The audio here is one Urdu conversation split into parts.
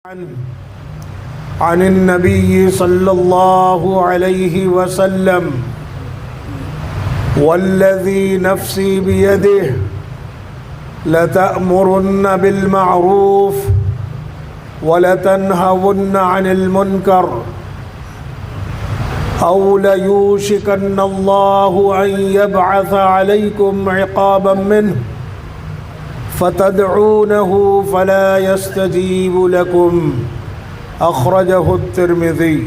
عن النبي صلى الله عليه وسلم والذي نفسي بيده لتأمرن بالمعروف ولتنهون عن المنكر أو ليوشكن الله أن يبعث عليكم عقابا منه فتدعونه فلا يستجيب لكم اخرجہ الترمذی۔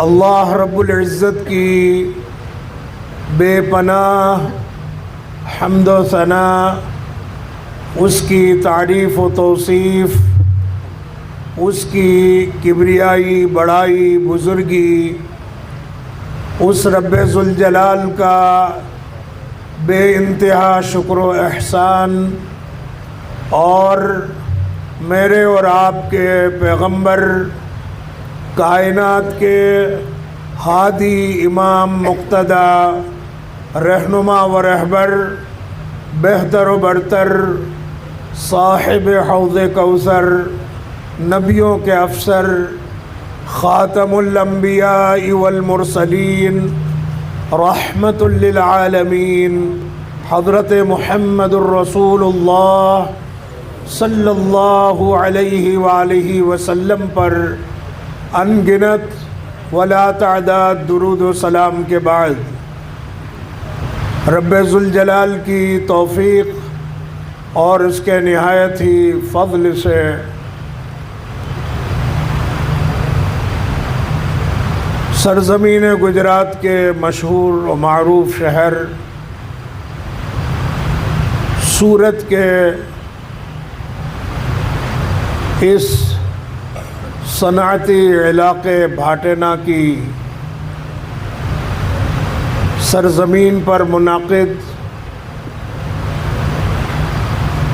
اللہ رب العزت کی بے پناہ حمد و ثنا، اس کی تعریف و توصیف، اس کی کبریائی بڑائی بزرگی، اس رب ذوالجلال کا بے انتہا شکر و احسان، اور میرے اور آپ کے پیغمبر، کائنات کے ہادی امام مقتدی، رہنما و رہبر، بہتر و برتر، صاحب حوض کوثر، نبیوں کے افسر، خاتم الانبیاء والمرسلین، رحمت للعالمین، حضرت محمد الرسول اللہ صلی اللہ علیہ وآلہ وسلم پر ان گنت ولا تعداد درود و سلام کے بعد، رب ذوالجلال کی توفیق اور اس کے نہایت ہی فضل سے سرزمین گجرات کے مشہور و معروف شہر سورت کے اس صنعتی علاقے بھاٹینا کی سرزمین پر منعقد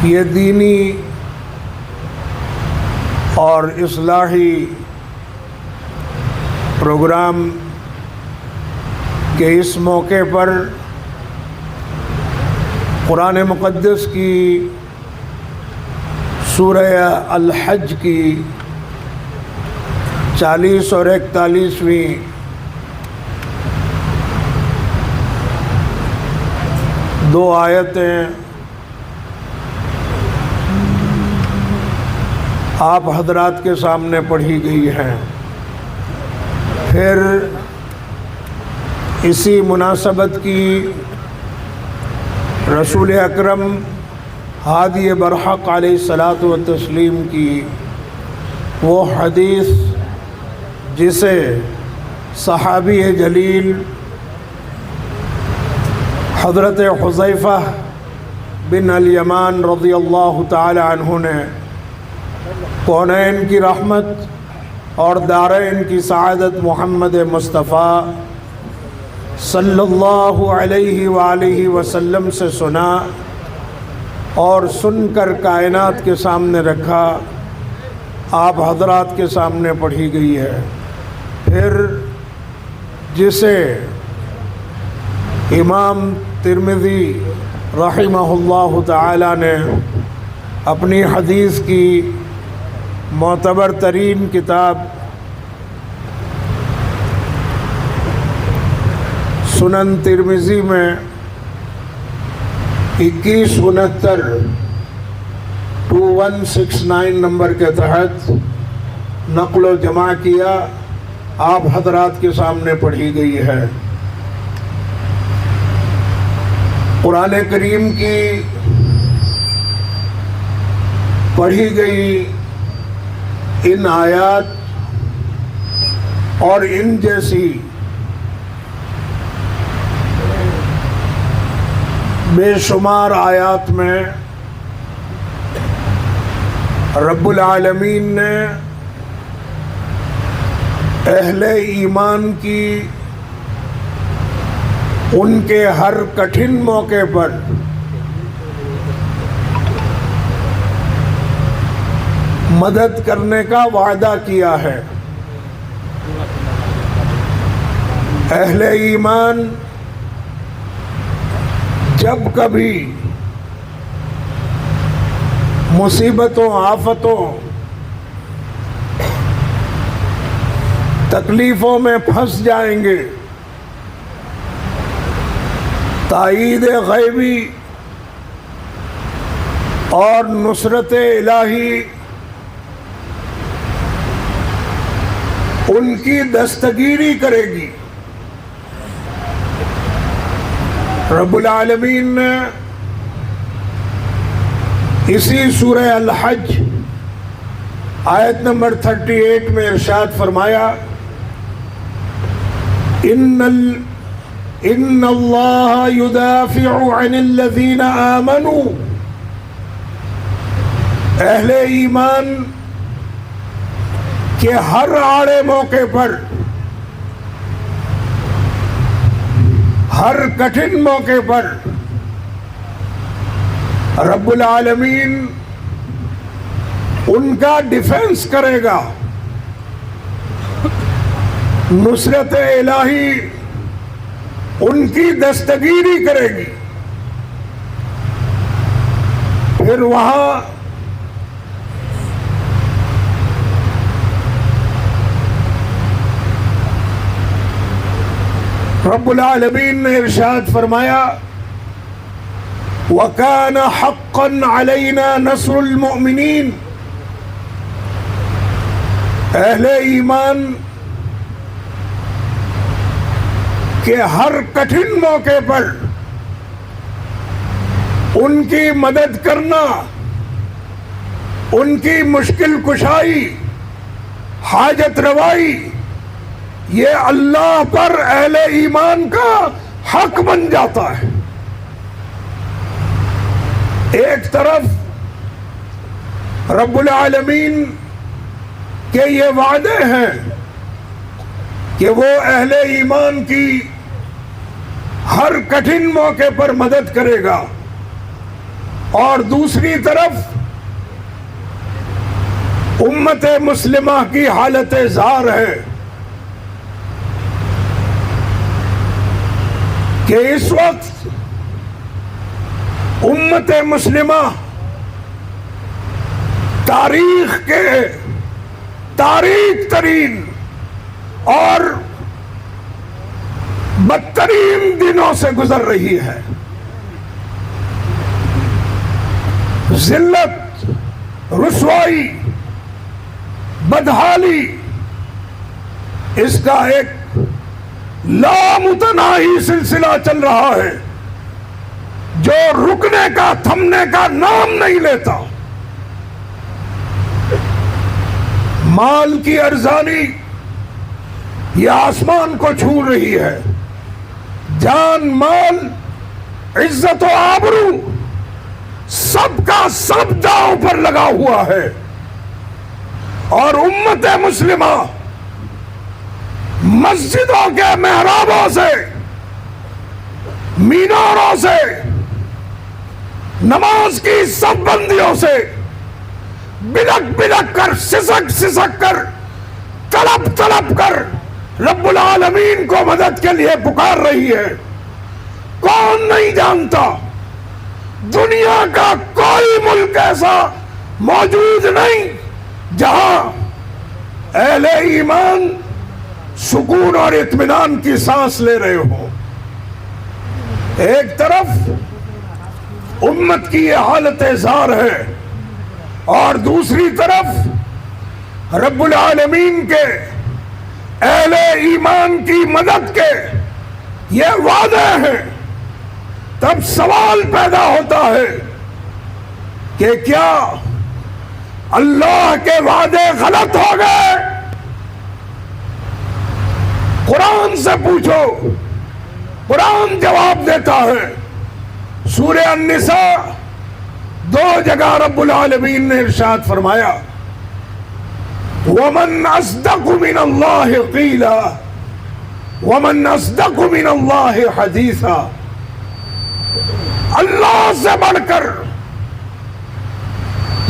یہ دینی اور اصلاحی پروگرام کے اس موقع پر قرآن مقدس کی سورہ الحج کی 40 اور 41ویں دو آیتیں آپ حضرات کے سامنے پڑھی گئی ہیں۔ پھر اسی مناسبت کی رسول اکرم ہادی برحق علیہ الصلاۃ والتسلیم کی وہ حدیث جسے صحابی جلیل حضرت حذیفہ بن الیمان رضی اللہ تعالی عنہ نے کونین کی رحمت اور دارین کی سعادت محمد مصطفیٰ صلی اللہ علیہ وآلہ وسلم سے سنا اور سن کر کائنات کے سامنے رکھا، آپ حضرات کے سامنے پڑھی گئی ہے۔ پھر جسے امام ترمذی رحمہ اللہ تعالی نے اپنی حدیث کی معتبر ترین کتاب سنن ترمذی میں 2169 نمبر کے تحت نقل و جمع کیا، آپ حضرات کے سامنے پڑھی گئی ہے۔ قرآن کریم کی پڑھی گئی ان آیات اور ان جیسی بے شمار آیات میں رب العالمین نے اہل ایمان کی ان کے ہر کٹھن موقع پر مدد کرنے کا وعدہ کیا ہے۔ اہل ایمان جب کبھی مصیبتوں، آفتوں، تکلیفوں میں پھنس جائیں گے، تائید غیبی اور نصرت الہی ان کی دستگیری کرے گی۔ رب العالمین نے اسی سورہ الحج آیت نمبر 38 میں ارشاد فرمایا، ان اللہ یدافع عن الذین آمنوا، اہل ایمان کے ہر آڑے موقع پر، ہر کٹھن موقع پر رب العالمین ان کا ڈیفنس کرے گا، نصرت الہی ان کی دستگیری کرے گی۔ پھر وہاں رب العالمین نے ارشاد فرمایا، وَكَانَ حَقًّا عَلَيْنَا نَصْرُ الْمُؤْمِنِينَ، اہل ایمان کہ ہر کٹھن موقع پر ان کی مدد کرنا، ان کی مشکل کشائی، حاجت روائی، یہ اللہ پر اہل ایمان کا حق بن جاتا ہے۔ ایک طرف رب العالمین کے یہ وعدے ہیں کہ وہ اہل ایمان کی ہر کٹھن موقع پر مدد کرے گا، اور دوسری طرف امت مسلمہ کی حالت زار ہے کہ اس وقت امت مسلمہ تاریخ کے تاریک ترین اور بدترین دنوں سے گزر رہی ہے۔ ذلت، رسوائی، بدحالی، اس کا ایک لامتناہی سلسلہ چل رہا ہے جو رکنے کا، تھمنے کا نام نہیں لیتا۔ مال کی ارزانی یہ آسمان کو چھو رہی ہے، جان، مال، عزت و آبرو سب کا سب داؤ پر لگا ہوا ہے، اور امت مسلمہ مسجدوں کے محرابوں سے، میناروں سے، نماز کی سب بندیوں سے بلک بلک کر، سسک سسک کر، تڑپ تڑپ کر رب العالمین کو مدد کے لیے پکار رہی ہے۔ کون نہیں جانتا دنیا کا کوئی ملک ایسا موجود نہیں جہاں اہل ایمان سکون اور اطمینان کی سانس لے رہے ہوں۔ ایک طرف امت کی یہ حالت زار ہے، اور دوسری طرف رب العالمین کے اہل ایمان کی مدد کے یہ وعدے ہیں۔ تب سوال پیدا ہوتا ہے کہ کیا اللہ کے وعدے غلط ہو گئے؟ قرآن سے پوچھو، قرآن جواب دیتا ہے۔ سورہ النساء 2 جگہ رب العالمین نے ارشاد فرمایا، وَمَنْ أَصْدَقُ مِنَ اللَّهِ قِيلًا وَمَنْ أَصْدَقُ مِنَ اللَّهِ حَدِيثًا، اللہ سے بڑھ کر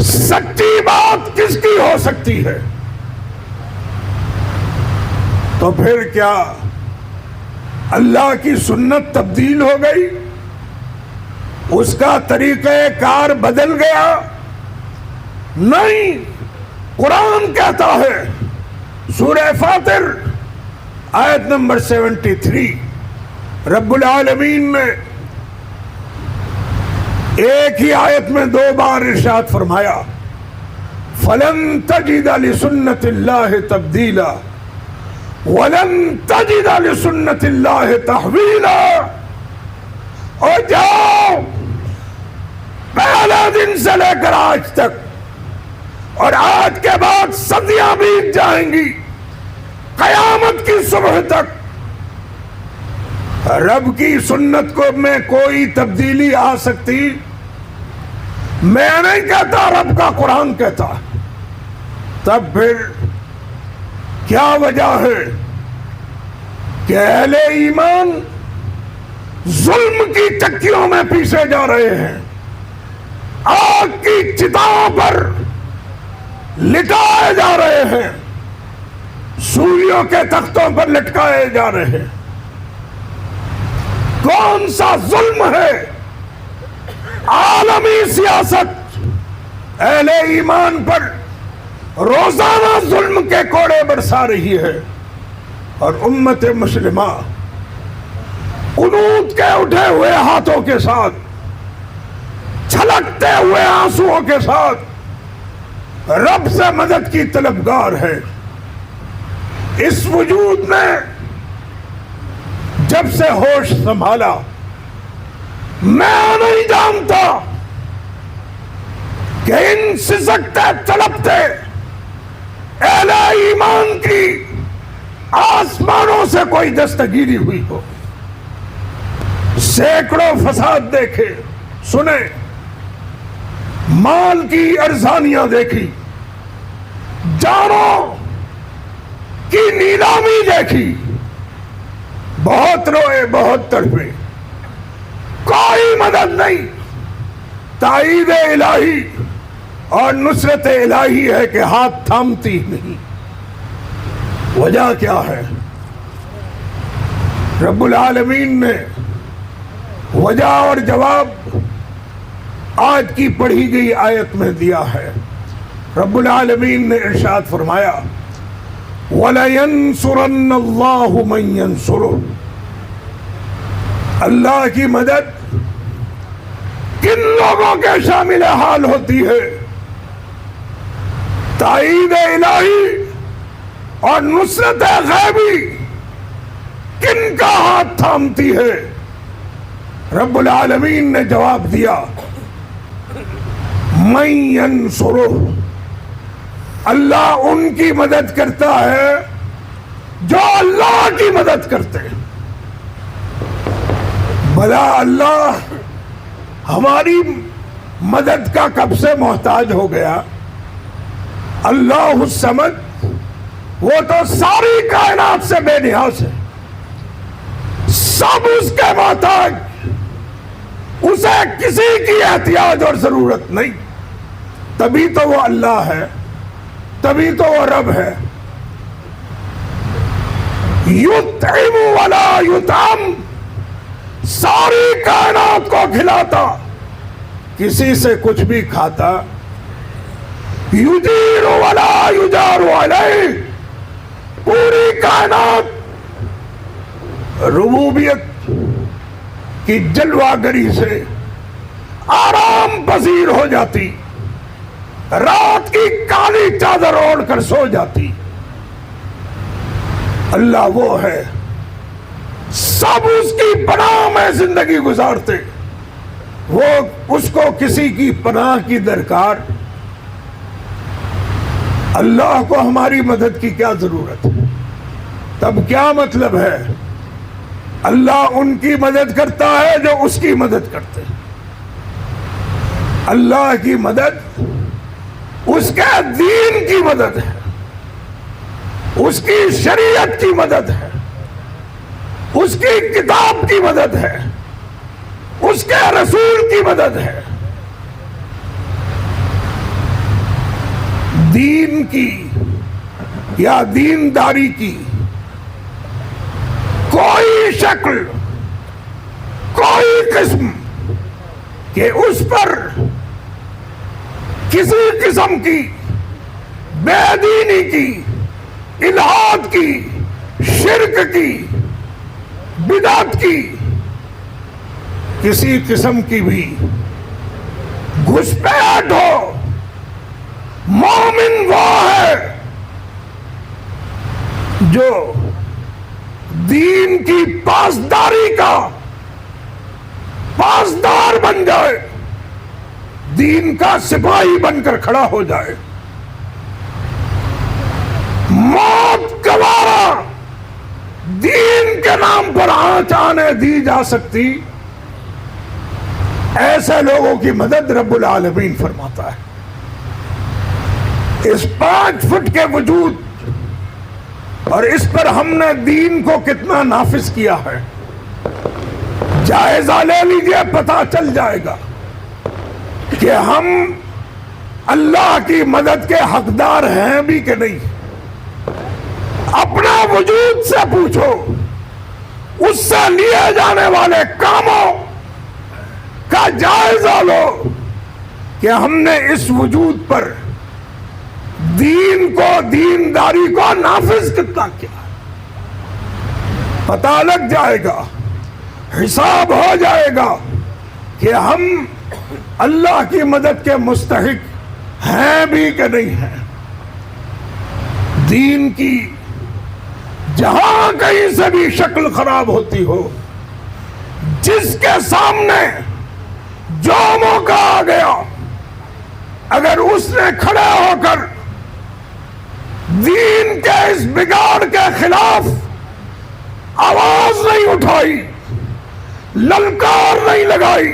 سچی بات کس کی ہو سکتی ہے؟ تو پھر کیا اللہ کی سنت تبدیل ہو گئی؟ اس کا طریقہ کار بدل گیا؟ نہیں، قرآن کہتا ہے سورہ فاطر آیت نمبر 73، رب العالمین نے ایک ہی آیت میں 2 بار ارشاد فرمایا فَلَن تَجِدَ لِسُنَّةِ اللَّهِ تَبْدِيلًا وَلَن تَجِدَ لِسُنَّةِ اللَّهِ تَحْوِيلًا۔ اور جاؤ پہلے دن سے لے کر آج تک اور آج کے بعد صدیاں بیت جائیں گی، قیامت کی صبح تک رب کی سنت کو میں کوئی تبدیلی آ سکتی؟ میں نہیں کہتا، رب کا قرآن کہتا۔ تب پھر کیا وجہ ہے کہ اہل ایمان ظلم کی چکیوں میں پیسے جا رہے ہیں، آگ کی چتاؤں پر لٹائے جا رہے ہیں، سولیوں کے تختوں پر لٹکائے جا رہے ہیں؟ کون سا ظلم ہے؟ عالمی سیاست اہل ایمان پر روزانہ ظلم کے کوڑے برسا رہی ہے، اور امت مسلمہ قنوت کے اٹھے ہوئے ہاتھوں کے ساتھ، چھلکتے ہوئے آنسوؤں کے ساتھ رب سے مدد کی طلبگار ہے۔ اس وجود نے جب سے ہوش سنبھالا، میں نہیں جانتا کہ ان سسکتے تڑپتے اہل ایمان کی آسمانوں سے کوئی دستگیری ہوئی ہو۔ سینکڑوں فساد دیکھے، سنے، مال کی ارزانیاں دیکھی، جانوں کی نیلامی دیکھی، بہت روئے، بہت تڑپے، کوئی مدد نہیں۔ تائید الہی اور نصرت الہی ہے کہ ہاتھ تھامتی نہیں۔ وجہ کیا ہے؟ رب العالمین نے وجہ اور جواب آج کی پڑھی گئی آیت میں دیا ہے۔ رب العالمین نے ارشاد فرمایا وَلَيَنْصُرَنَّ اللَّهُ مَنْ يَنْصُرُهُ۔ اللہ کی مدد کن لوگوں کے شامل حال ہوتی ہے؟ تائید الہی اور نصرت غیبی کن کا ہاتھ تھامتی ہے؟ رب العالمین نے جواب دیا مَن يَنْصُرُهُ، اللہ ان کی مدد کرتا ہے جو اللہ کی مدد کرتے ہیں۔ بھلا اللہ ہماری مدد کا کب سے محتاج ہو گیا؟ اللہ الصمد، وہ تو ساری کائنات سے بے نیاز ہے، سب اس کے محتاج، اسے کسی کی احتیاج اور ضرورت نہیں۔ تبھی تو وہ اللہ ہے، تبھی تو وہ رب ہے۔ یطعم ولا یطعم، ساری کائنات کو کھلاتا، کسی سے کچھ بھی کھاتا۔ یجیر ولا یجار علیہ، پوری کائنات ربوبیت کی جلوہ گری سے آرام پذیر ہو جاتی، رات کی کالی چادر اوڑھ کر سو جاتی۔ اللہ وہ ہے، سب اس کی پناہ میں زندگی گزارتے، وہ اس کو کسی کی پناہ کی درکار؟ اللہ کو ہماری مدد کی کیا ضرورت ہے؟ تب کیا مطلب ہے؟ اللہ ان کی مدد کرتا ہے جو اس کی مدد کرتے ہیں۔ اللہ کی مدد اس کے دین کی مدد ہے، اس کی شریعت کی مدد ہے، اس کی کتاب کی مدد ہے، اس کے رسول کی مدد ہے۔ دین کی یا دینداری کی کوئی شکل، کوئی قسم کہ اس پر کسی قسم کی بے دینی کی، الحاد کی، شرک کی، بدعت کی، کسی قسم کی بھی گھسپیٹ ہو، مومن وہ ہے جو دین کی پاسداری کا پاسدار بن جائے، دین کا سپاہی بن کر کھڑا ہو جائے۔ موت گوارا دین کے نام پر آنچ آنے دی جا سکتی، ایسے لوگوں کی مدد رب العالمین فرماتا ہے۔ اس 5 فٹ کے وجود اور اس پر ہم نے دین کو کتنا نافذ کیا ہے، جائزہ لے لیجئے، پتہ چل جائے گا کہ ہم اللہ کی مدد کے حقدار ہیں بھی کہ نہیں۔ اپنا وجود سے پوچھو، اس سے لیے جانے والے کاموں کا جائزہ لو کہ ہم نے اس وجود پر دین کو، دینداری کو نافذ کتنا کیا۔ پتہ لگ جائے گا، حساب ہو جائے گا کہ ہم اللہ کی مدد کے مستحق ہیں بھی کہ نہیں ہیں۔ دین کی جہاں کہیں سے بھی شکل خراب ہوتی ہو، جس کے سامنے جو موقع آ گیا، اگر اس نے کھڑے ہو کر دین کے اس بگاڑ کے خلاف آواز نہیں اٹھائی، للکار نہیں لگائی،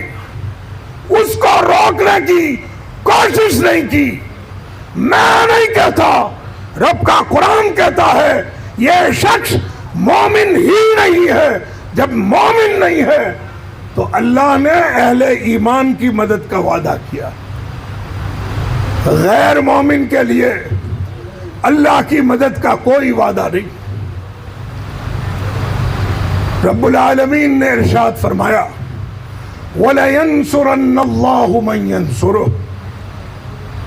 اس کو روکنے کی کوشش نہیں کی، میں نہیں کہتا، رب کا قرآن کہتا ہے یہ شخص مومن ہی نہیں ہے۔ جب مومن نہیں ہے تو اللہ نے اہل ایمان کی مدد کا وعدہ کیا، غیر مومن کے لیے اللہ کی مدد کا کوئی وعدہ نہیں۔ رب العالمین نے ارشاد فرمایا وَلَيَنْصُرَنَّ اللَّهُ مَنْ يَنْصُرُهُ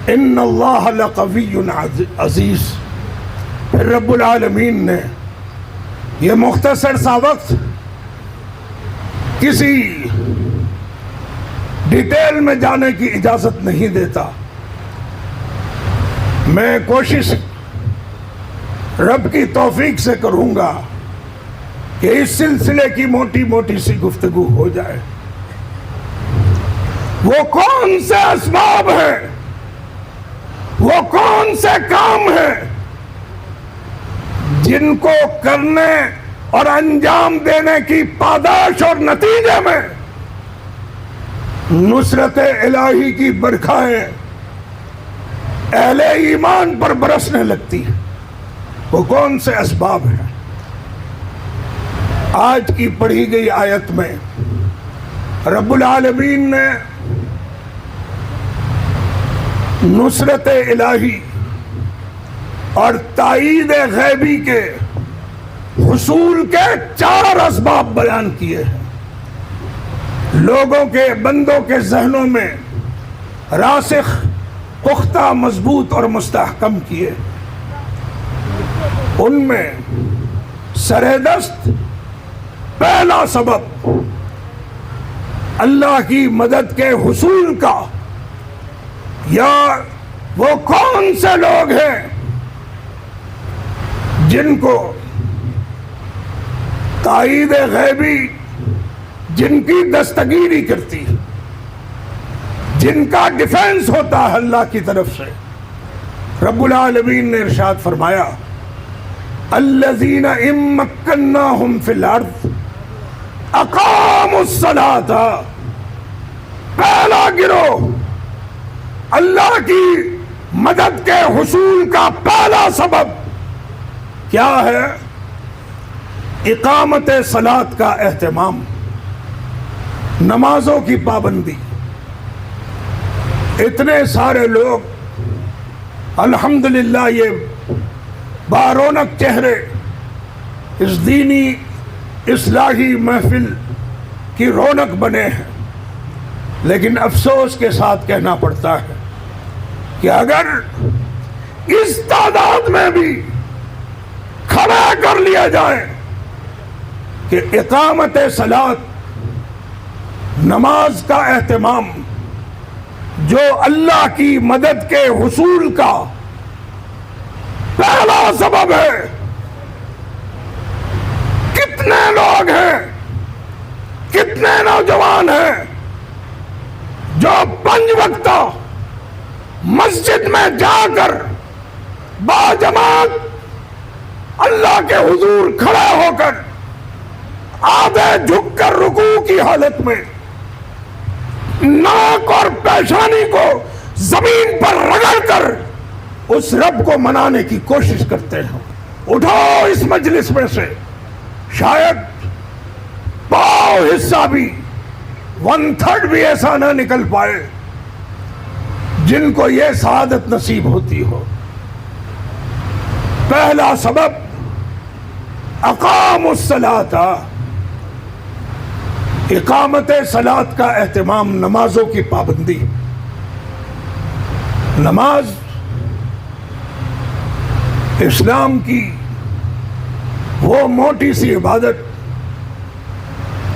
إِنَّ اللَّهَ لَقَوِيٌّ عَزِيزٌ۔ پھر رب العالمین نے یہ مختصر سا وقت کسی ڈیٹیل میں جانے کی اجازت نہیں دیتا، میں کوشش رب کی توفیق سے کروں گا کہ اس سلسلے کی موٹی موٹی سی گفتگو ہو جائے۔ وہ کون سے اسباب ہیں، وہ کون سے کام ہیں جن کو کرنے اور انجام دینے کی پاداش اور نتیجے میں نصرت الہی کی برکھائیں اہل ایمان پر برسنے لگتی ہیں، وہ کون سے اسباب ہیں؟ آج کی پڑھی گئی آیت میں رب العالمین نے نصرت الہی اور تائید غیبی کے حصول کے 4 اسباب بیان کیے ہیں، لوگوں کے، بندوں کے ذہنوں میں راسخ، پختہ، مضبوط اور مستحکم کیے۔ ان میں سردست پہلا سبب اللہ کی مدد کے حصول کا، یا وہ کون سے لوگ ہیں جن کو تائید غیبی، جن کی دستگیری کرتی، جن کا ڈیفنس ہوتا ہے اللہ کی طرف سے۔ رب العالمین نے ارشاد فرمایا الذین ان مکناہم فی الارض اقاموا الصلاۃ۔ پہلا گروہ اللہ کی مدد کے حصول کا پہلا سبب کیا ہے؟ اقامت صلاۃ کا اہتمام، نمازوں کی پابندی۔ اتنے سارے لوگ الحمدللہ یہ بارونق چہرے اس دینی اصلاحی محفل کی رونق بنے ہیں، لیکن افسوس کے ساتھ کہنا پڑتا ہے کہ اگر اس تعداد میں بھی کھڑا کر لیا جائے کہ اقامت صلاۃ نماز کا اہتمام جو اللہ کی مدد کے حصول کا پہلا سبب ہے، کتنے لوگ ہیں، کتنے نوجوان ہیں جو 5 وقتہ مسجد میں جا کر باجماعت اللہ کے حضور کھڑا ہو کر آدھے جھک کر رکوع کی حالت میں ناک اور پیشانی کو زمین پر رگڑ کر اس رب کو منانے کی کوشش کرتے ہیں. اٹھاؤ اس مجلس میں سے شاید پاؤ حصہ بھی 1/3 بھی ایسا نہ نکل پائے جن کو یہ سعادت نصیب ہوتی ہو. پہلا سبب اقاموا الصلاۃ، اقامت صلاۃ کا اہتمام، نمازوں کی پابندی. نماز اسلام کی وہ موٹی سی عبادت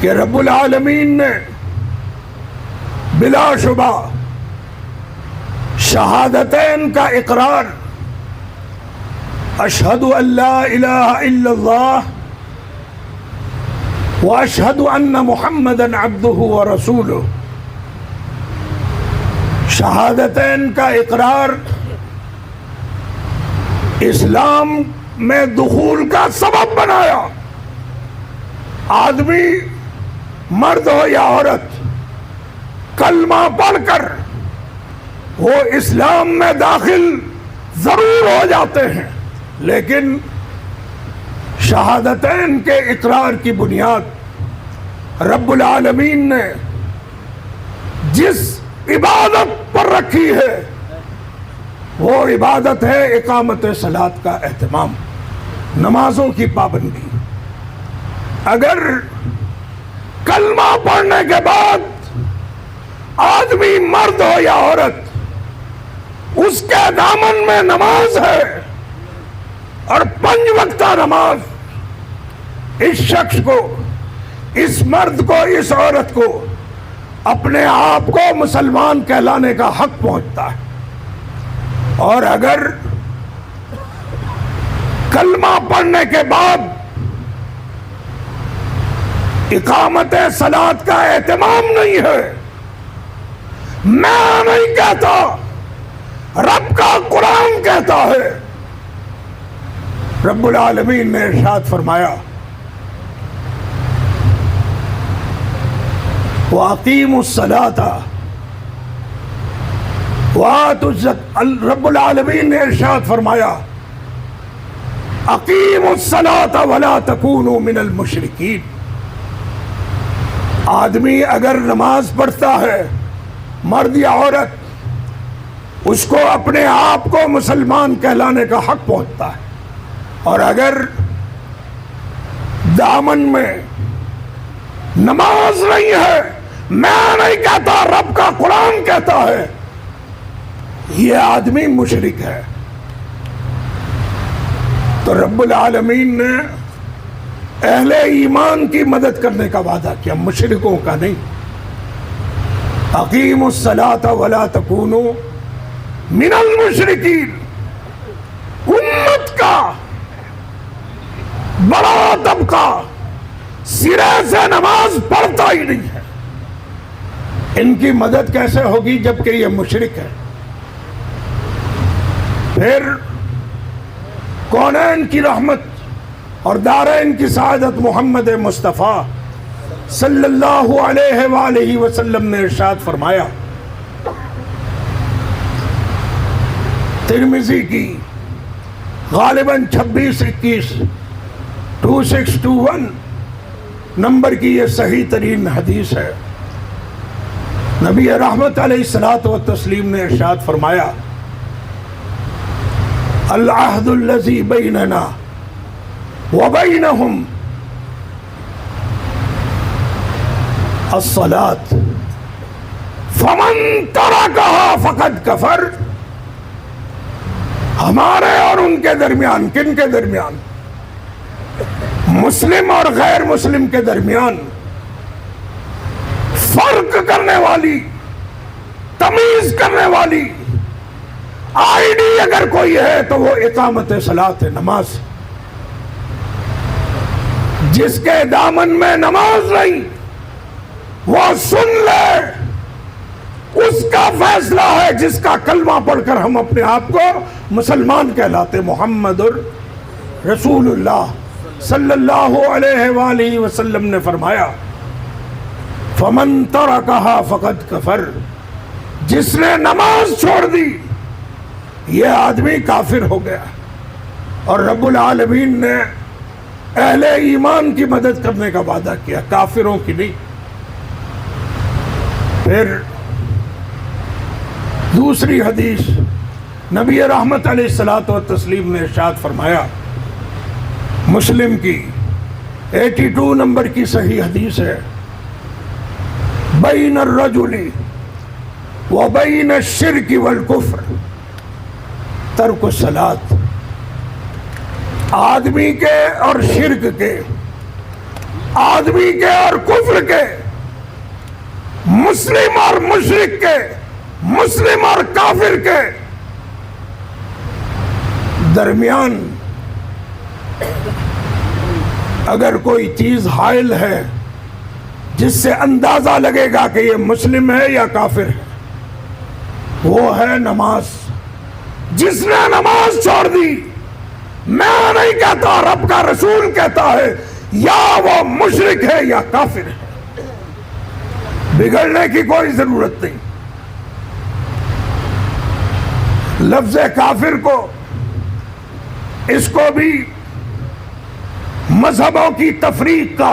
کہ رب العالمین نے بلا شبہ شہادتین کا اقرار، اشہد ان لا الہ الا اللہ واشہد ان محمدا عبدہ ورسولہ، شہادتین کا اقرار اسلام میں دخول کا سبب بنایا. آدمی مرد ہو یا عورت کلمہ پڑھ کر وہ اسلام میں داخل ضرور ہو جاتے ہیں، لیکن شہادتین کے اقرار کی بنیاد رب العالمین نے جس عبادت پر رکھی ہے وہ عبادت ہے اقامت صلاۃ کا اہتمام، نمازوں کی پابندی. اگر کلمہ پڑھنے کے بعد آدمی مرد ہو یا عورت اس کے دامن میں نماز ہے اور 5 وقتہ نماز، اس شخص کو، اس مرد کو، اس عورت کو اپنے آپ کو مسلمان کہلانے کا حق پہنچتا ہے. اور اگر کلمہ پڑھنے کے بعد اقامت صلاۃ کا اہتمام نہیں ہے، میں نہیں کہتا، رب کا قرآن کہتا ہے. رب العالمین نے ارشاد فرمایا وَأَقِيمُوا الصَّلَاةَ رب العالمین نے ارشاد فرمایا اقیموا الصلاۃ ولا تکونوا من المشرکین. آدمی اگر نماز پڑھتا ہے، مرد یا عورت، اس کو اپنے آپ کو مسلمان کہلانے کا حق پہنچتا ہے. اور اگر دامن میں نماز نہیں ہے، میں نہیں کہتا، رب کا قرآن کہتا ہے، یہ آدمی مشرک ہے. تو رب العالمین نے اہل ایمان کی مدد کرنے کا وعدہ کیا، مشرکوں کا نہیں. اقیموا الصلاۃ ولا تکونوا من المشرکین. امت کا بڑا طبقہ سرے سے نماز پڑھتا ہی نہیں ہے، ان کی مدد کیسے ہوگی جبکہ یہ مشرک ہے؟ پھر کونین کی رحمت اور دارین کی سعادت محمد مصطفیٰ صلی اللہ علیہ وآلہ وسلم نے ارشاد فرمایا، ترمذی کی غالباً 2621 نمبر کی یہ صحیح ترین حدیث ہے. نبی رحمت علیہ الصلوۃ والتسلیم نے ارشاد فرمایا العہد الذی بیننا وبینہم الصلاۃ فمن ترکہا فقد کفر ہمارے اور ان کے درمیان، کن کے درمیان؟ مسلم اور غیر مسلم کے درمیان فرق کرنے والی، تمیز کرنے والی آئی ڈی اگر کوئی ہے تو وہ اقامت صلاۃ ہے، نماز۔ جس کے دامن میں نماز نہیں وہ سن لے، اس کا فیصلہ ہے، جس کا کلمہ پڑھ کر ہم اپنے آپ کو مسلمان کہلاتے۔ محمد رسول اللہ صلی اللہ علیہ وآلہ وسلم نے فرمایا فَمَن تَرَكَهَا فَقَدْ كَفَرَ، جس نے نماز چھوڑ دی یہ آدمی کافر ہو گیا۔ اور رب العالمین نے اہل ایمان کی مدد کرنے کا وعدہ کیا، کافروں کی نہیں۔ پھر دوسری حدیث نبی رحمت علیہ الصلوۃ والتسلیم نے ارشاد فرمایا، مسلم کی 82 نمبر کی صحیح حدیث ہے، بین الرجل وبین الشرک والکفر ترک الصلاۃ، آدمی کے اور شرک کے، آدمی کے اور کفر کے، مسلم اور مشرک کے، مسلم اور کافر کے درمیان اگر کوئی چیز حائل ہے جس سے اندازہ لگے گا کہ یہ مسلم ہے یا کافر ہے، وہ ہے نماز۔ جس نے نماز چھوڑ دی، میں نہیں کہتا، رب کا رسول کہتا ہے، یا وہ مشرک ہے یا کافر ہے، بگڑنے کی کوئی ضرورت نہیں۔ لفظ کافر کو، اس کو بھی مذہبوں کی تفریق کا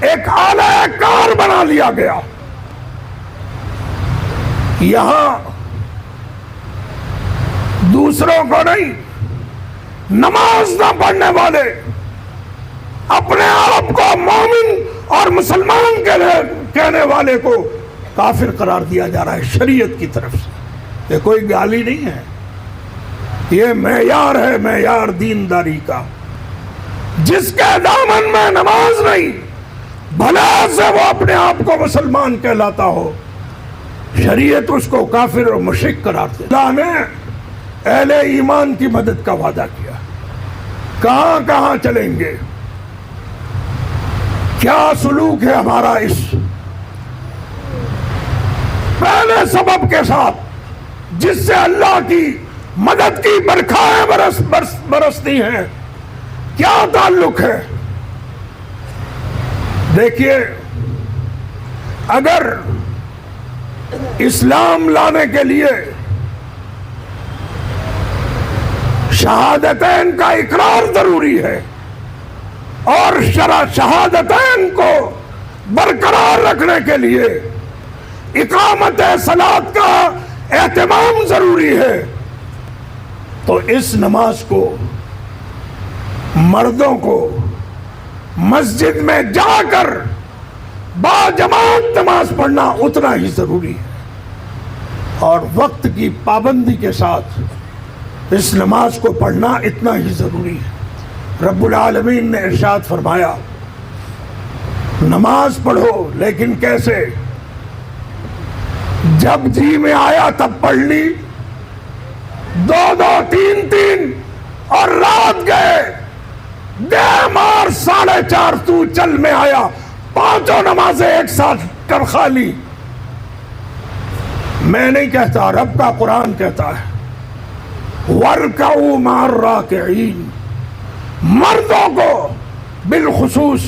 ایک آلہ کار بنا لیا گیا۔ یہاں دوسروں کو نہیں، نماز نہ پڑھنے والے اپنے آپ کو مومن اور مسلمان کہنے والے کو کافر قرار دیا جا رہا ہے شریعت کی طرف سے۔ یہ کوئی گالی نہیں ہے، یہ معیار ہے، معیار دینداری کا۔ جس کے دامن میں نماز نہیں، بھلا سے وہ اپنے آپ کو مسلمان کہلاتا ہو، شریعت اس کو کافر اور مشرک قرار دے۔ اللہ نے اہل ایمان کی مدد کا وعدہ کیا۔ کہاں کہاں چلیں گے؟ کیا سلوک ہے ہمارا اس پہلے سبب کے ساتھ جس سے اللہ کی مدد کی برکھائیں برستی ہیں؟ کیا تعلق ہے؟ دیکھیے، اگر اسلام لانے کے لیے شہادتین کا اقرار ضروری ہے اور شہادتین کو برقرار رکھنے کے لیے اقامت صلاۃ کا اہتمام ضروری ہے، تو اس نماز کو مردوں کو مسجد میں جا کر باجماعت نماز پڑھنا اتنا ہی ضروری ہے، اور وقت کی پابندی کے ساتھ اس نماز کو پڑھنا اتنا ہی ضروری ہے۔ رب العالمین نے ارشاد فرمایا، نماز پڑھو، لیکن کیسے؟ جب جی میں آیا تب پڑھ لی، 2 3 اور رات گئے، دے مار 4:30 تو چل میں آیا، 5 نمازیں ایک ساتھ کر خالی۔ میں نہیں کہتا، رب کا قرآن کہتا ہے، وَارْكَعُوا مَعَ الرَّاكِعِينَ۔ مردوں کو بالخصوص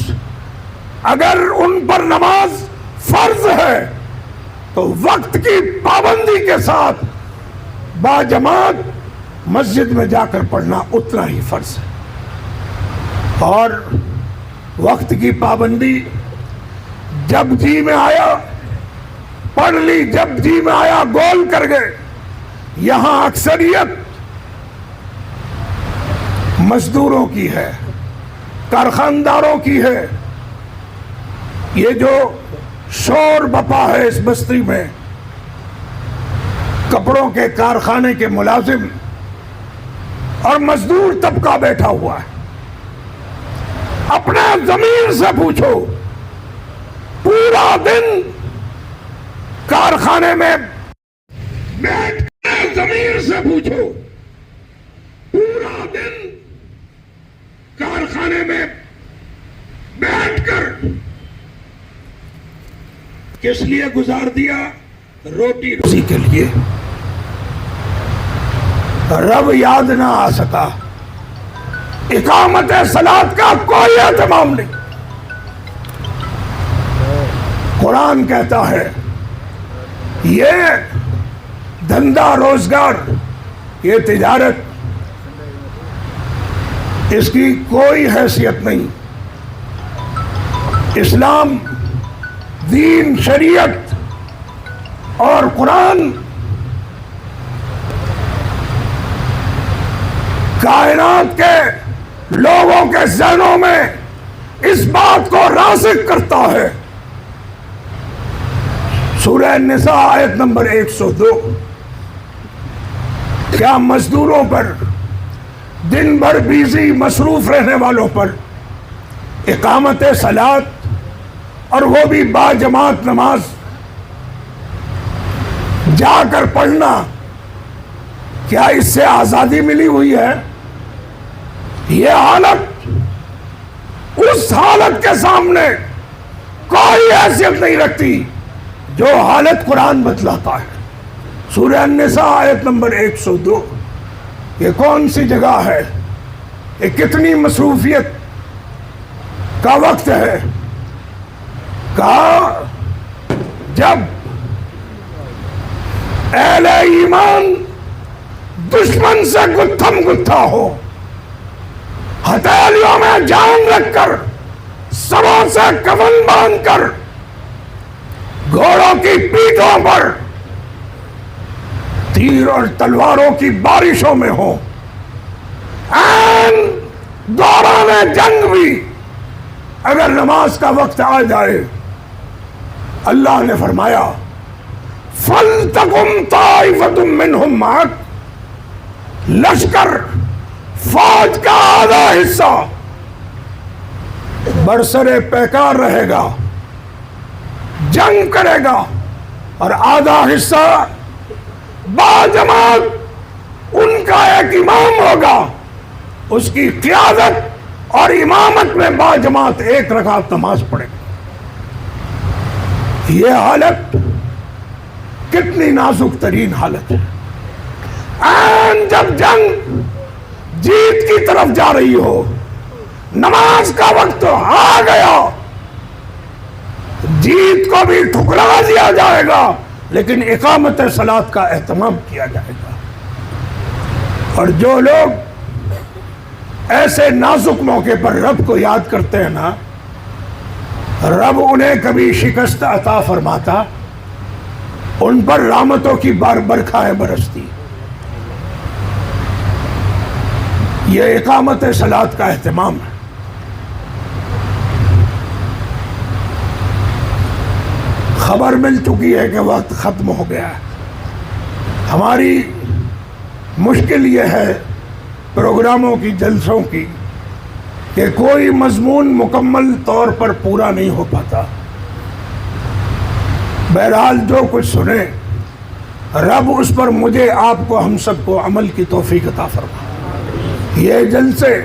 اگر ان پر نماز فرض ہے تو وقت کی پابندی کے ساتھ باجماعت مسجد میں جا کر پڑھنا اتنا ہی فرض ہے، اور وقت کی پابندی جب جی میں آیا پڑھ لی، جب جی میں آیا گول کر گئے۔ یہاں اکثریت مزدوروں کی ہے، کارخانداروں کی ہے۔ یہ جو شور بپا ہے اس بستی میں، کپڑوں کے کارخانے کے ملازم اور مزدور طبقہ بیٹھا ہوا ہے. اپنے ضمیر سے پوچھو، پورا دن کارخانے میں بیٹھ کر ضمیر سے پوچھو، پورا دن کارخانے میں بیٹھ کر کس لیے گزار دیا؟ روٹی روزی کے لیے. رب یاد نہ آ سکا، اقامت صلاۃ کا کوئی اہتمام نہیں. قرآن کہتا ہے یہ دھندا روزگار، یہ تجارت، اس کی کوئی حیثیت نہیں. اسلام، دین، شریعت اور قرآن کائنات کے لوگوں کے ذہنوں میں اس بات کو راسخ کرتا ہے. سورہ النساء آیت نمبر 102. کیا مزدوروں پر، دن بھر بیزی مصروف رہنے والوں پر اقامت صلاۃ اور وہ بھی با جماعت نماز جا کر پڑھنا، کیا اس سے آزادی ملی ہوئی ہے؟ یہ حالت اس حالت کے سامنے کوئی حیثیت نہیں رکھتی جو حالت قرآن بتلاتا ہے. سورہ النساء آیت نمبر 102. یہ کون سی جگہ ہے؟ یہ کتنی مصروفیت کا وقت ہے؟ کہا جب اہل ایمان دشمن سے گتھم گتھا ہو، ہتھیلیوں میں جان رکھ کر، سروں سے کفن باندھ کر، گھوڑوں کی پیٹھوں پر تیر اور تلواروں کی بارشوں میں ہو، این دوران جنگ بھی اگر نماز کا وقت آ جائے، اللہ نے فرمایا فَلْتَقُمْ طَائِفَةٌ مِّنْهُمْ مَعَكَ، لشکر، فوج کا آدھا حصہ برسر پیکار رہے گا، جنگ کرے گا، اور آدھا حصہ باجماعت ان کا ایک امام ہوگا، اس کی قیادت اور امامت میں باجماعت ایک رکعت نماز پڑھے گا. یہ حالت کتنی نازک ترین حالت ہے. این جب جنگ جیت کی طرف جا رہی ہو، نماز کا وقت آ گیا، جیت کو بھی ٹھکرا دیا جائے گا لیکن اقامت صلاۃ کا اہتمام کیا جائے گا. اور جو لوگ ایسے نازک موقع پر رب کو یاد کرتے ہیں نا، رب انہیں کبھی شکست عطا فرماتا، ان پر رحمتوں کی برکھائیں برستی. یہ اقامت صلاۃ کا اہتمام ہے. خبر مل چکی ہے کہ وقت ختم ہو گیا ہے. ہماری مشکل یہ ہے پروگراموں کی، جلسوں کی، کہ کوئی مضمون مکمل طور پر پورا نہیں ہو پاتا. بہرحال جو کچھ سنے، رب اس پر مجھے، آپ کو، ہم سب کو عمل کی توفیق عطا فرما. یہ جلسے،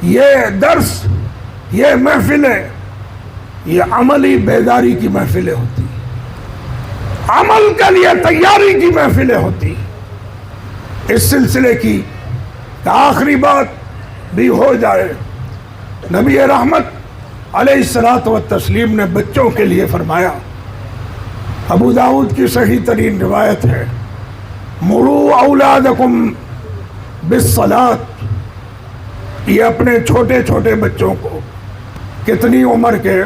یہ درس، یہ محفلیں، یہ عملی بیداری کی محفلیں ہوتی، عمل کے لیے تیاری کی محفلیں ہوتی. اس سلسلے کی آخری بات بھی ہو جائے. نبی رحمت علیہ الصلاۃ والتسلیم نے بچوں کے لیے فرمایا، ابو داؤد کی صحیح ترین روایت ہے، مروا اولادکم بالصلاۃ. یہ اپنے چھوٹے چھوٹے بچوں کو، کتنی عمر کے؟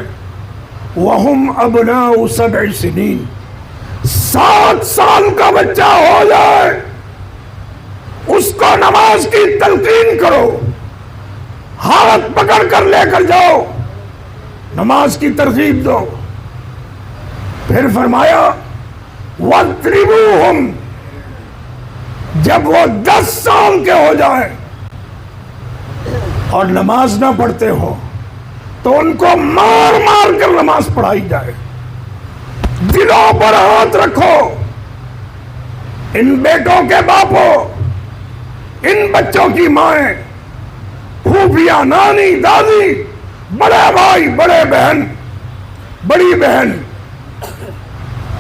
وَهُمْ أَبْنَاءُ 7 سنین، 7 سال کا بچہ ہو جائے اس کو نماز کی تلقین کرو، ہاتھ پکڑ کر لے کر جاؤ، نماز کی ترغیب دو. پھر فرمایا وَاضْرِبُوهُمْ، جب وہ 10 سال کے ہو جائیں اور نماز نہ پڑھتے ہو تو ان کو مار مار کر نماز پڑھائی جائے. دلوں پر ہاتھ رکھو. ان بیٹوں کے باپوں، ان بچوں کی مائیں، پھوپھیاں، نانی، دادی، بڑے بھائی، بڑے بہن، بڑی بہن،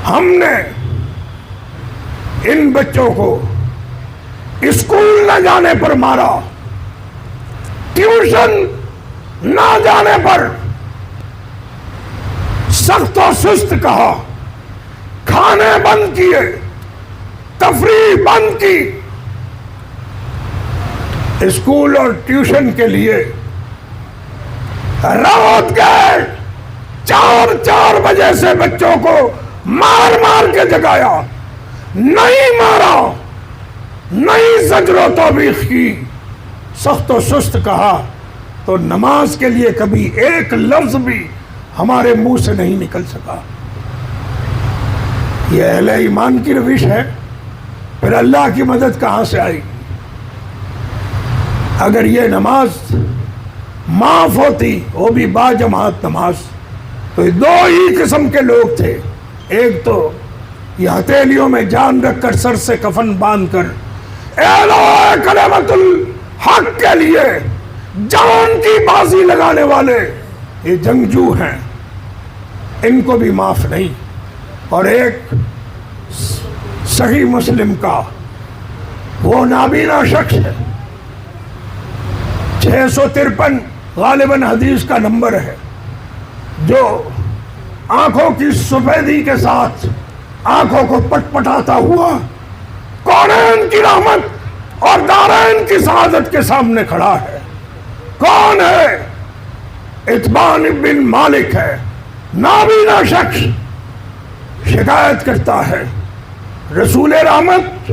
ہم نے ان بچوں کو اسکول نہ جانے پر مارا، ٹیوشن نہ جانے پر سخت و سست کہا، کھانے بند کیے، تفریح بند کی. اسکول اور ٹیوشن کے لیے رات کے 4 بجے سے بچوں کو مار مار کے جگایا. نہیں مارا، نہیں زجر و توبیخ کی، سخت و سست کہا تو نماز کے لیے کبھی ایک لفظ بھی ہمارے منہ سے نہیں نکل سکا. یہ اہل ایمان کی روش ہے. پھر اللہ کی مدد کہاں سے آئی؟ اگر یہ نماز معاف ہوتی، وہ بھی با جماعت نماز، تو 2 ہی قسم کے لوگ تھے. ایک تو یہ ہتھیلیوں میں جان رکھ کر، سر سے کفن باندھ کر اعلیٰ کلمت الحق کے لیے جان کی بازی لگانے والے، یہ جنگجو ہیں، ان کو بھی معاف نہیں. اور ایک صحیح مسلم کا وہ نابینا شخص ہے، 653 غالباً حدیث کا نمبر ہے، جو آنکھوں کی سفیدی کے ساتھ آنکھوں کو پٹ پٹاتا ہوا کونین کی رحمت اور دارین کی سعادت کے سامنے کھڑا ہے. کون ہے؟ اتبان بن مالک ہے، نابینا شخص. شکایت کرتا ہے، رسول رحمت،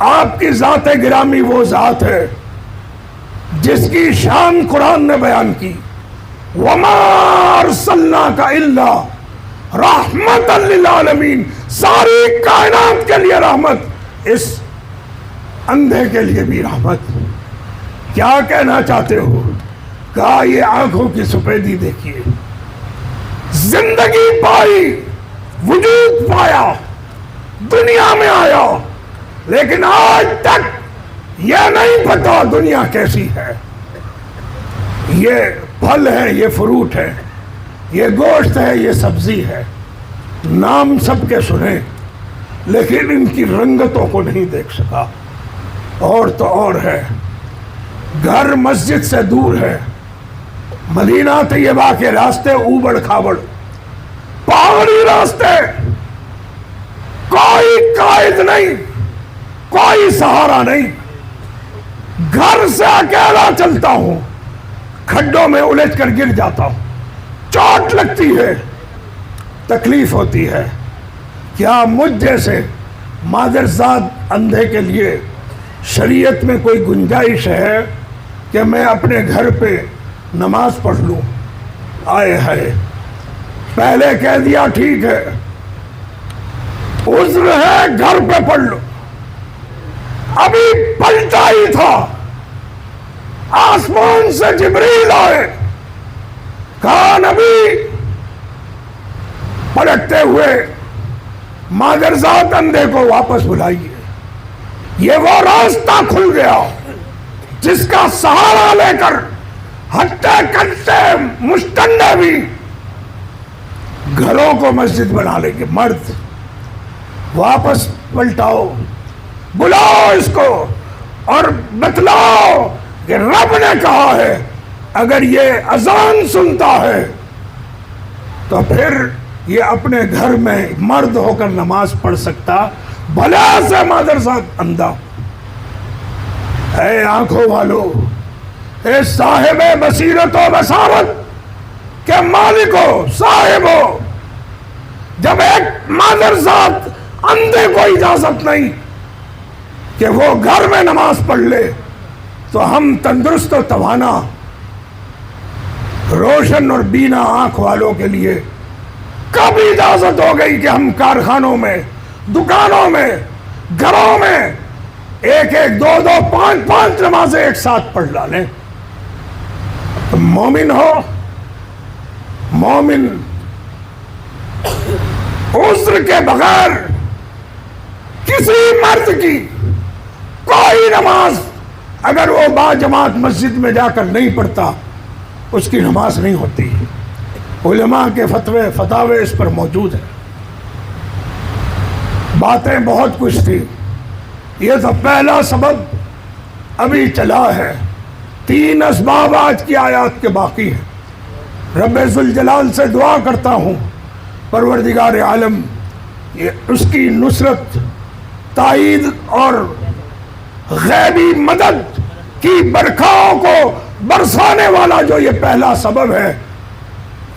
آپ کی ذات گرامی وہ ذات ہے جس کی شان قرآن نے بیان کی، وَمَا أَرْسَلْنَاكَ إِلَّا رَحْمَةً لِلْعَالَمِينَ، ساری کائنات کے لیے رحمت، اس اندھے کے لیے بھی رحمت. کیا کہنا چاہتے ہو؟ کہا یہ آنکھوں کی سفیدی دیکھیے، زندگی پائی، وجود پایا، دنیا میں آیا، لیکن آج تک یہ نہیں پتا دنیا کیسی ہے. یہ پھل ہے، یہ فروٹ ہے، یہ گوشت ہے، یہ سبزی ہے، نام سب کے سنے، لیکن ان کی رنگتوں کو نہیں دیکھ سکا. اور تو اور ہے، گھر مسجد سے دور ہے، مدینہ طیبہ کے راستے اوبڑ کھابڑ، پہاڑی راستے، کوئی قائد نہیں، کوئی سہارا نہیں. گھر سے اکیلا چلتا ہوں، کھڈوں میں الجھ کر گر جاتا ہوں، چوٹ لگتی ہے، تکلیف ہوتی ہے. کیا مجھ جیسے مادرزاد اندھے کے لیے شریعت میں کوئی گنجائش ہے کہ میں اپنے گھر پہ نماز پڑھ لوں؟ آئے ہے، پہلے کہہ دیا ٹھیک ہے، عذر ہے، گھر پہ پڑھ لو. ابھی پلٹا ہی تھا، آسمان سے جبریل آئے، کہا نبی، پلٹتے ہوئے مادرزاد اندھے کو واپس بلائیے. یہ وہ راستہ کھل گیا جس کا سہارا لے کر ہٹے کٹے مشتنڈے بھی گھروں کو مسجد بنا لیں گے. مرد واپس پلٹاؤ، بلاؤ اس کو اور بتلاؤ کہ رب نے کہا ہے اگر یہ اذان سنتا ہے تو پھر یہ اپنے گھر میں مرد ہو کر نماز پڑھ سکتا، بھلے سے مادرزاد اندھا. اے آنکھوں والو، اے صاحب بصیرت و بصارت کے مالکو، صاحبو، جب ایک مادرزاد اندھے کو اجازت نہیں کہ وہ گھر میں نماز پڑھ لے، تو ہم تندرست و توانا روشن اور بینا آنکھ والوں کے لیے کب اجازت ہو گئی کہ ہم کارخانوں میں، دکانوں میں، گھروں میں ایک ایک دو دو پانچ پانچ نمازیں ایک ساتھ پڑھ ڈالیں، تو مومن ہو، مومن عذر کے بغیر کسی مرد کی کوئی نماز اگر وہ با جماعت مسجد میں جا کر نہیں پڑھتا اس کی نماز نہیں ہوتی۔ علماء کے فتاوے اس پر موجود ہیں۔ باتیں بہت کچھ تھی، یہ تو پہلا سبب ابھی چلا ہے، 3 اسباب آج کی آیات کے باقی ہیں۔ رب ذوالجلال سے دعا کرتا ہوں پروردگار عالم یہ اس کی نصرت، تائید اور غیبی مدد کی برکھاؤں کو برسانے والا جو یہ پہلا سبب ہے،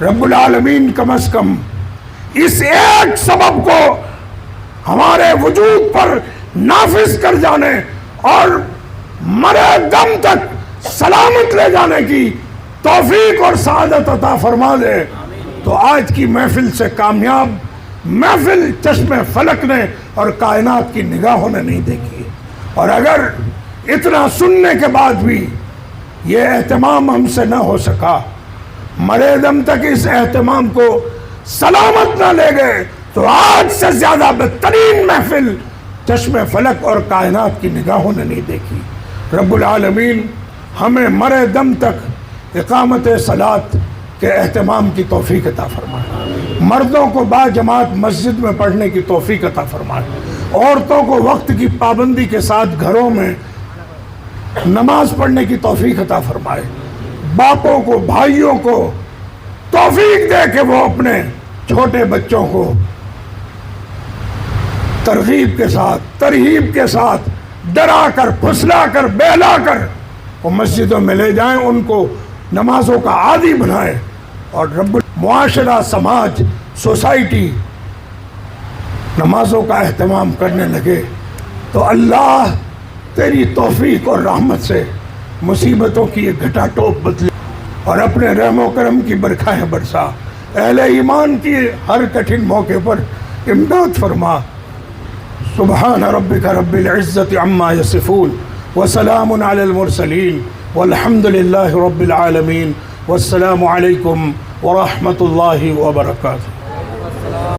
رب العالمین کم از کم اس ایک سبب کو ہمارے وجود پر نافذ کر جانے اور مرے دم تک سلامت لے جانے کی توفیق اور سعادت عطا فرما دے، تو آج کی محفل سے کامیاب محفل چشم فلک نے اور کائنات کی نگاہوں نے نہیں دیکھی۔ اور اگر اتنا سننے کے بعد بھی یہ اہتمام ہم سے نہ ہو سکا، مرے دم تک اس اہتمام کو سلامت نہ لے گئے، تو آج سے زیادہ بہترین محفل چشم فلک اور کائنات کی نگاہوں نے نہیں دیکھی۔ رب العالمین ہمیں مرے دم تک اقامت صلاۃ کے اہتمام کی توفیق عطا فرمائے، مردوں کو با جماعت مسجد میں پڑھنے کی توفیق عطا فرمائے، عورتوں کو وقت کی پابندی کے ساتھ گھروں میں نماز پڑھنے کی توفیق عطا فرمائے، باپوں کو بھائیوں کو توفیق دے کہ وہ اپنے چھوٹے بچوں کو ترغیب کے ساتھ، ترہیب کے ساتھ ڈرا کر، پھسلا کر، بہلا کر وہ مسجدوں میں لے جائیں، ان کو نمازوں کا عادی بنائے، اور رب معاشرہ، سماج، سوسائٹی نمازوں کا اہتمام کرنے لگے، تو اللہ تیری توفیق اور رحمت سے مصیبتوں کی یہ گھٹا ٹوپ بدلے اور اپنے رحم و کرم کی برکھائیں برسا، اہل ایمان کی ہر کٹھن موقع پر امداد فرما۔ سبحان ربک رب العزت عما یصفون وسلام علی المرسلین والحمد للہ رب العالمین، والسلام علیکم ورحمۃ اللہ وبرکاتہ۔